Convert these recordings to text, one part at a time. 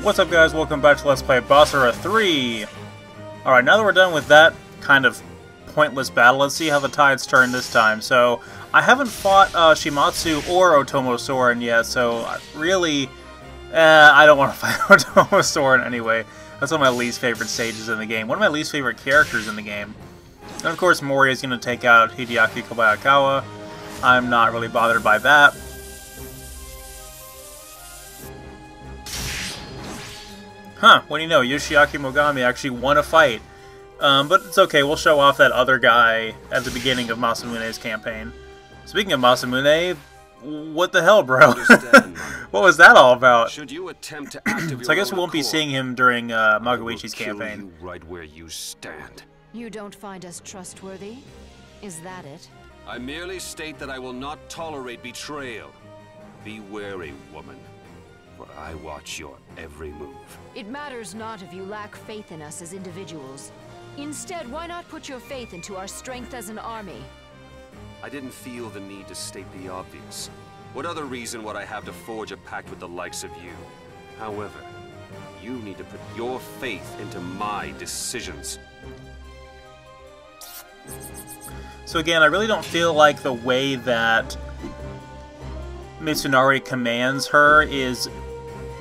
What's up, guys? Welcome back to Let's Play Basara 3! Alright, now that we're done with that kind of pointless battle, let's see how the tides turn this time. So, I haven't fought Shimatsu or Otomo Soren yet, so really, I don't want to fight Otomo Soren anyway. That's one of my least favorite stages in the game. One of my least favorite characters in the game. And of course, Mori is going to take out Hideaki Kobayakawa. I'm not really bothered by that. Huh, what do you know, Yoshiaki Mogami actually won a fight. But it's okay, we'll show off that other guy at the beginning of Masamune's campaign. Speaking of Masamune, what the hell, bro? What was that all about? Should you attempt to act So I guess we won't be seeing him during Magoichi's campaign. You right where you stand. You don't find us trustworthy? Is that it? I merely state that I will not tolerate betrayal. Be wary, woman, for I watch your every move. It matters not if you lack faith in us as individuals. Instead, why not put your faith into our strength as an army? I didn't feel the need to state the obvious. What other reason would I have to forge a pact with the likes of you? However, you need to put your faith into my decisions. So again, I really don't feel like the way that Mitsunari commands her is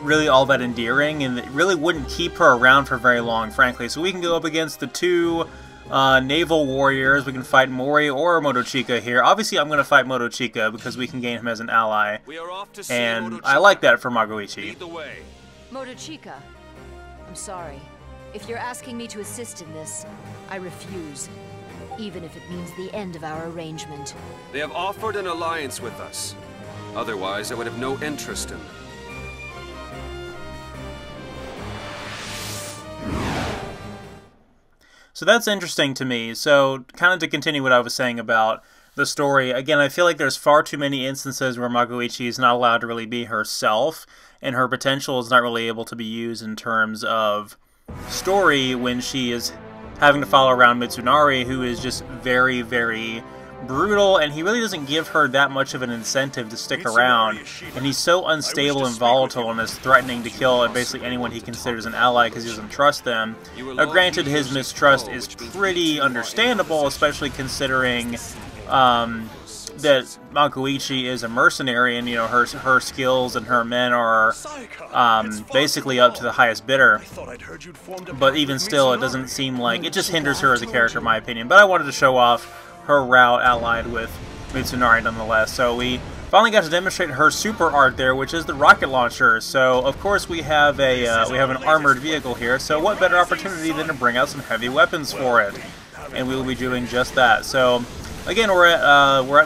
really all that endearing, and it really wouldn't keep her around for very long, frankly. So we can go up against the two naval warriors. We can fight Mori or Motochika here. Obviously, I'm going to fight Motochika because we can gain him as an ally, We are off to see and Motochika. I like that for Magoichi. Lead the way. Motochika, I'm sorry. If you're asking me to assist in this, I refuse. Even if it means the end of our arrangement. They have offered an alliance with us. Otherwise, I would have no interest in them. So that's interesting to me. So kind of to continue what I was saying about the story, again, I feel like there's far too many instances where Magoichi is not allowed to really be herself, and her potential is not really able to be used in terms of story when she is having to follow around Mitsunari, who is just very, very brutal, and he really doesn't give her that much of an incentive to stick around, and he's so unstable and volatile and is threatening to kill basically anyone he considers an ally because he doesn't trust them. Now, granted, his mistrust is pretty understandable, especially considering that Magoichi is a mercenary, and you know her skills and her men are basically up to the highest bidder. But even still, it doesn't seem like it just hinders her as a character, in my opinion. But I wanted to show off her route allied with Mitsunari nonetheless. So we finally got to demonstrate her super art there, which is the rocket launcher. So of course we have an armored vehicle here. So what better opportunity than to bring out some heavy weapons for it? And we will be doing just that. So again, we're at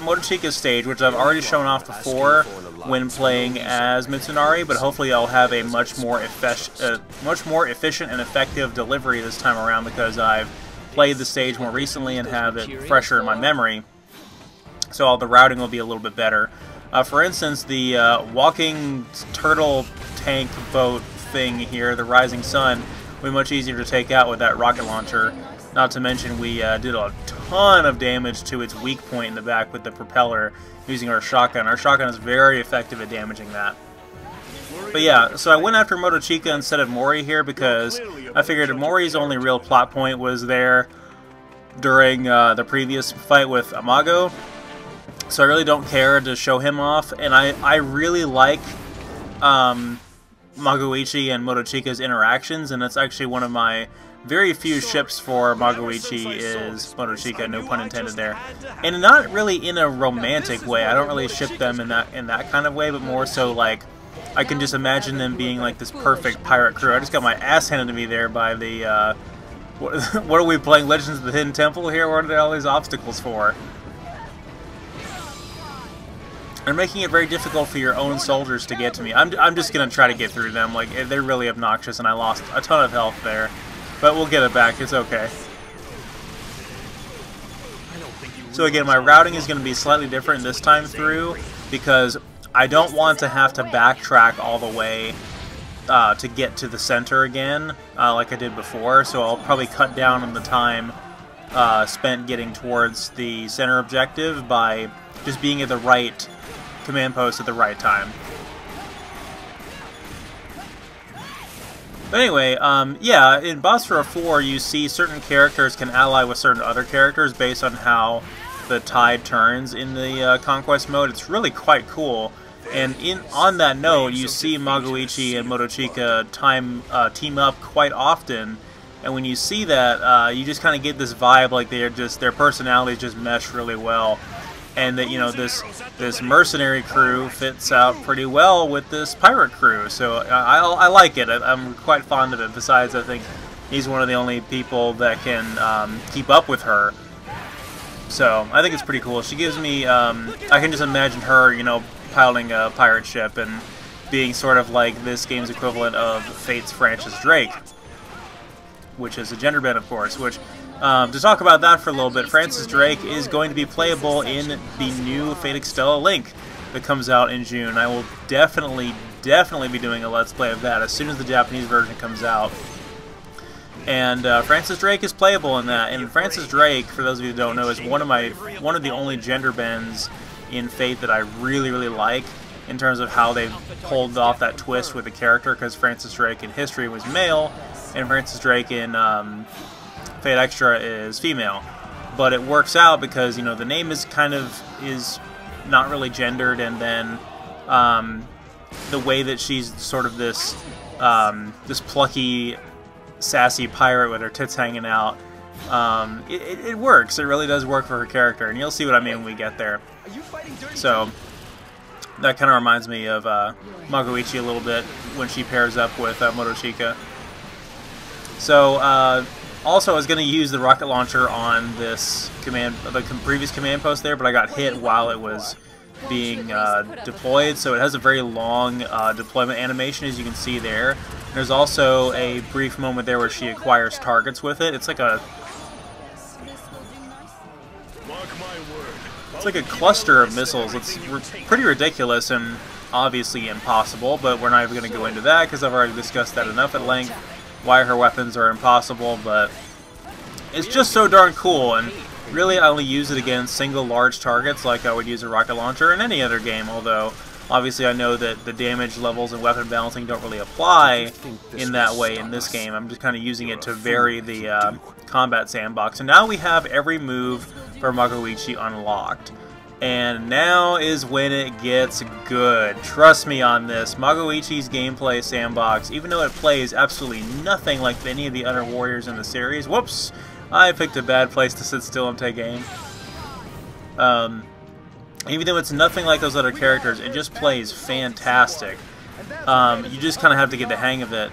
Motochika's stage, which I've already shown off before when playing as Mitsunari, but hopefully I'll have a much more efficient and effective delivery this time around because I've played the stage more recently and have it fresher in my memory. So all the routing will be a little bit better. For instance, the walking turtle tank boat thing here, the Rising Sun, will be much easier to take out with that rocket launcher. Not to mention we did a ton of damage to its weak point in the back with the propeller using our shotgun. Our shotgun is very effective at damaging that. But yeah, so I went after Motochika instead of Mori here because I figured Mori's only real plot point was there during the previous fight with Amago. So I really don't care to show him off, and I really like Magoichi and Motochika's interactions, and that's actually one of my very few ships for Magoichi is Motochika, no pun intended there. And not really in a romantic way. I don't really ship them in that kind of way, but more so like I can just imagine them being like this perfect pirate crew. I just got my ass handed to me there by the what are we playing, Legends of the Hidden Temple here? What are there all these obstacles for? They're making it very difficult for your own soldiers to get to me. I'm just gonna try to get through them. Like, they're really obnoxious, and I lost a ton of health there. But we'll get it back, it's okay. So again, my routing is going to be slightly different this time through, because I don't want to have to backtrack all the way to get to the center again, like I did before, so I'll probably cut down on the time spent getting towards the center objective by just being at the right command post at the right time. But anyway, yeah, in Basra 4, you see certain characters can ally with certain other characters based on how the tide turns in the Conquest mode. It's really quite cool. And on that note, you see Magoichi and Motochika team up quite often. And when you see that, you just kind of get this vibe like their personalities just mesh really well. And that, you know, this mercenary crew fits out pretty well with this pirate crew. So I like it. I'm quite fond of it. Besides, I think he's one of the only people that can keep up with her. So I think it's pretty cool. She gives me, I can just imagine her, you know, piloting a pirate ship and being sort of like this game's equivalent of Fate's Francis Drake, which is a gender bend, of course, which... to talk about that for a little bit, Francis Drake is going to be playable in the new Fate Extella Link that comes out in June. I will definitely be doing a Let's Play of that as soon as the Japanese version comes out. And Francis Drake is playable in that. And Francis Drake, for those of you who don't know, is one of the only gender bends in Fate that I really like in terms of how they've pulled off that twist with the character, because Francis Drake in history was male, and Francis Drake in Fate Extra is female, but it works out because, you know, the name is not really gendered, and then the way that she's sort of this plucky, sassy pirate with her tits hanging out, it works. It really does work for her character, and you'll see what I mean when we get there. So that kind of reminds me of Magoichi a little bit when she pairs up with Motochika. So also, I was going to use the rocket launcher on this previous command post there, but I got hit while it was being deployed, so it has a very long deployment animation, as you can see there. There's also a brief moment there where she acquires targets with it. It's like a cluster of missiles. It's pretty ridiculous and obviously impossible, but we're not even going to go into that because I've already discussed that enough at length. Why her weapons are impossible, but it's just so darn cool, and really I only use it against single large targets like I would use a rocket launcher in any other game, although obviously I know that the damage levels and weapon balancing don't really apply in that way in this game. I'm just kind of using it to vary the combat sandbox. And now we have every move for Magoichi unlocked. And now is when it gets good. Trust me on this. Magoichi's gameplay sandbox, even though it plays absolutely nothing like any of the other warriors in the series. Whoops! I picked a bad place to sit still and take aim. Even though it's nothing like those other characters, it just plays fantastic. You just kind of have to get the hang of it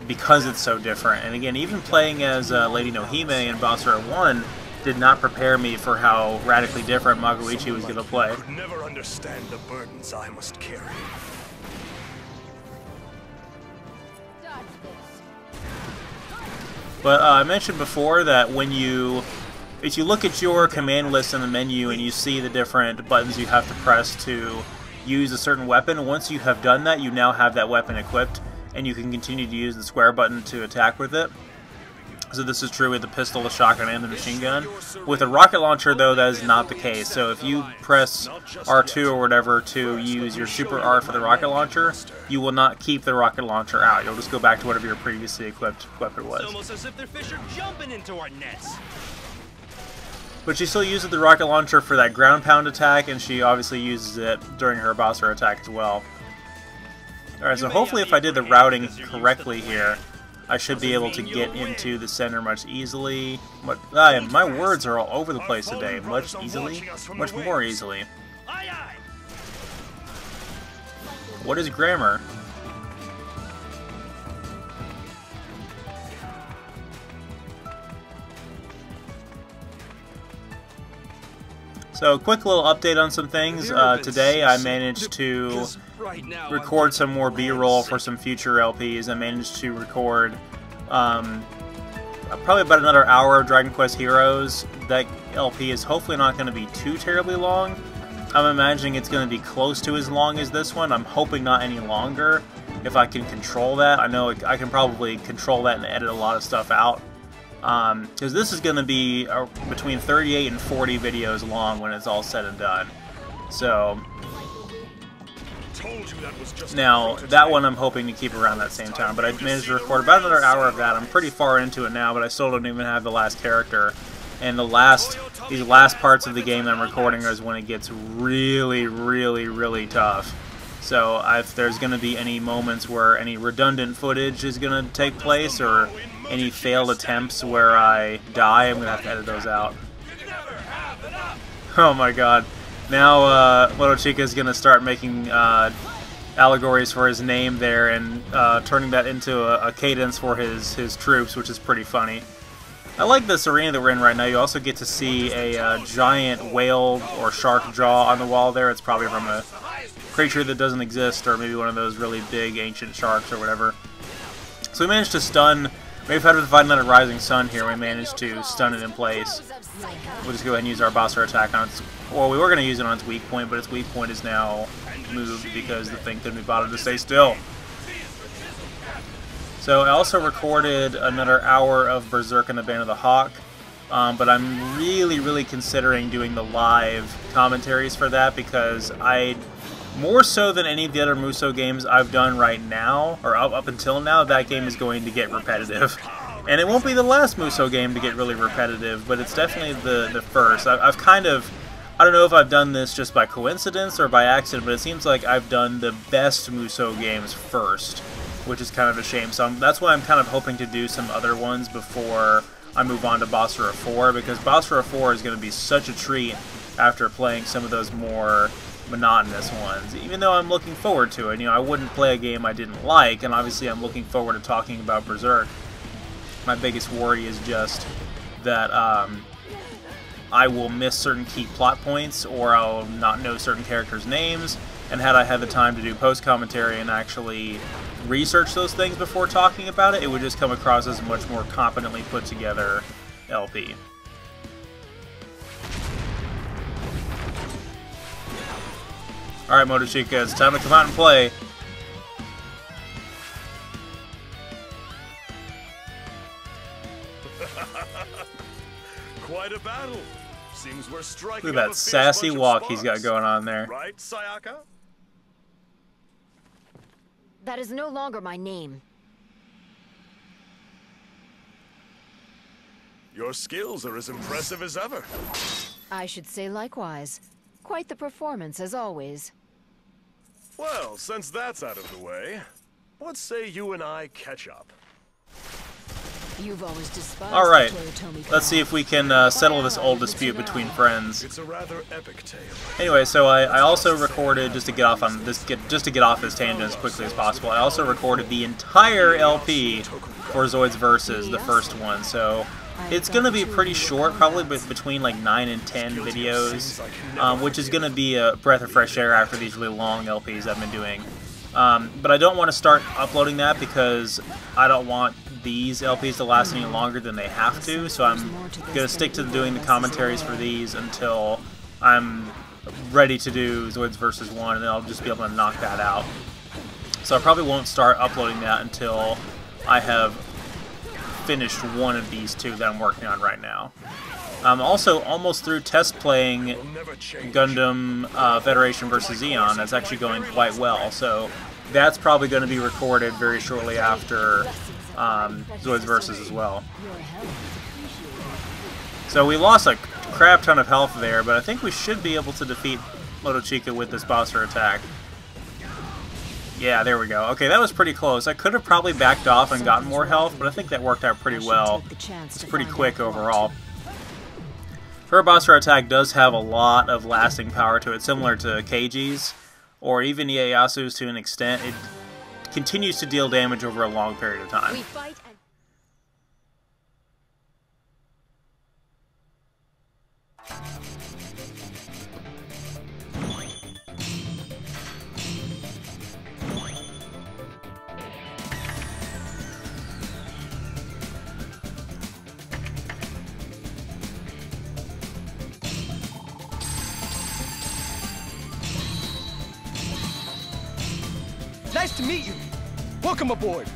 because it's so different. And again, even playing as Lady Nohime in Basra 1 did not prepare me for how radically different Magoichi was going to play. I could never understand the burdens I must carry. But I mentioned before that if you look at your command list in the menu and you see the different buttons you have to press to use a certain weapon, once you have done that, you now have that weapon equipped, and you can continue to use the square button to attack with it. So this is true with the pistol, the shotgun, and the machine gun. With a rocket launcher, though, that is not the case. So if you press R2 or whatever to use your super R for the rocket launcher, you will not keep the rocket launcher out. You'll just go back to whatever your previously equipped weapon was. It's almost as if their fish are jumping into our nets. But she still uses the rocket launcher for that ground pound attack, and she obviously uses it during her Basra attack as well. Alright, so hopefully if I did the routing correctly here, I should be able to get into the center much easily. My words are all over the place today. Much more easily. What is grammar? So, quick little update on some things. Today I managed to record some more B-roll for some future LPs. I managed to record probably about another hour of Dragon Quest Heroes. That LP is hopefully not going to be too terribly long. I'm imagining it's going to be close to as long as this one. I'm hoping not any longer, if I can control that. I know I can probably control that and edit a lot of stuff out. Because this is going to be between 38 and 40 videos long when it's all said and done. So, Told you Now, that one I'm hoping to keep around that same time, but I managed to record about another hour of that. I'm pretty far into it now, but I still don't even have the last character. And these last parts of the game that I'm recording is when it gets really, really, really tough. So if there's going to be any moments where any redundant footage is going to take place, or any failed attempts where I die, I'm going to have to edit those out. Oh my god. Now Motochika is going to start making allegories for his name there, and turning that into a cadence for his troops, which is pretty funny. I like this arena that we're in right now. You also get to see a giant whale or shark jaw on the wall there. It's probably from a creature that doesn't exist, or maybe one of those really big ancient sharks or whatever. So we managed to stun. We've had to fight another Rising Sun here. We managed to stun it in place. We'll just go ahead and use our Basra attack on its... Well, we were going to use it on its weak point, but its weak point is now moved because the thing couldn't be bothered to stay still. So I also recorded another hour of Berserk and the Band of the Hawk, but I'm really, really considering doing the live commentaries for that, because more so than any of the other Musou games I've done right now, or up until now, that game is going to get repetitive. And it won't be the last Musou game to get really repetitive, but it's definitely the first. I've kind of... I don't know if I've done this just by coincidence or by accident, but it seems like I've done the best Musou games first, which is kind of a shame. So that's why I'm kind of hoping to do some other ones before I move on to Basra 4, because Basra 4 is going to be such a treat after playing some of those more monotonous ones, even though I'm looking forward to it. You know, I wouldn't play a game I didn't like, and obviously I'm looking forward to talking about Berserk. My biggest worry is just that I will miss certain key plot points, or I'll not know certain characters' names, and had I had the time to do post-commentary and actually research those things before talking about it, it would just come across as a much more competently put together LP. Alright, Motochika, it's time to come out and play. Quite a battle. Seems we're striking. Look at that sassy walk he's got going on there. Right, Sayaka? That is no longer my name. Your skills are as impressive as ever. I should say likewise. Quite the performance, as always. Well, since that's out of the way, what say you and I catch up? You've always despised Alright, the Toyotomi let's see if we can settle this old dispute between friends. It's a rather epic tale. Anyway, so I also recorded, just to get off on this, just to get off this tangent as quickly as possible, I also recorded the entire LP for Zoids Versus, the first one. So it's going to be pretty short, probably between like 9 and 10 videos, which is going to be a breath of fresh air after these really long LPs I've been doing. But I don't want to start uploading that because I don't want these LPs to last any longer than they have to, so I'm going to stick to doing the commentaries for these until I'm ready to do Zoids Versus 1, and then I'll just be able to knock that out. So I probably won't start uploading that until I have finished one of these two that I'm working on right now. I'm also almost through test playing Gundam Federation vs. Zeon. That's actually going quite well, so that's probably going to be recorded very shortly after Zoids Versus as well. So we lost a crap ton of health there, but I think we should be able to defeat Motochika with this Basra attack. Yeah, there we go. Okay, that was pretty close. I could have probably backed off and gotten more health, but I think that worked out pretty well. It's pretty quick overall. Her Basra attack does have a lot of lasting power to it, similar to Keiji's, or even Ieyasu's to an extent. It continues to deal damage over a long period of time. Nice to meet you. Welcome aboard.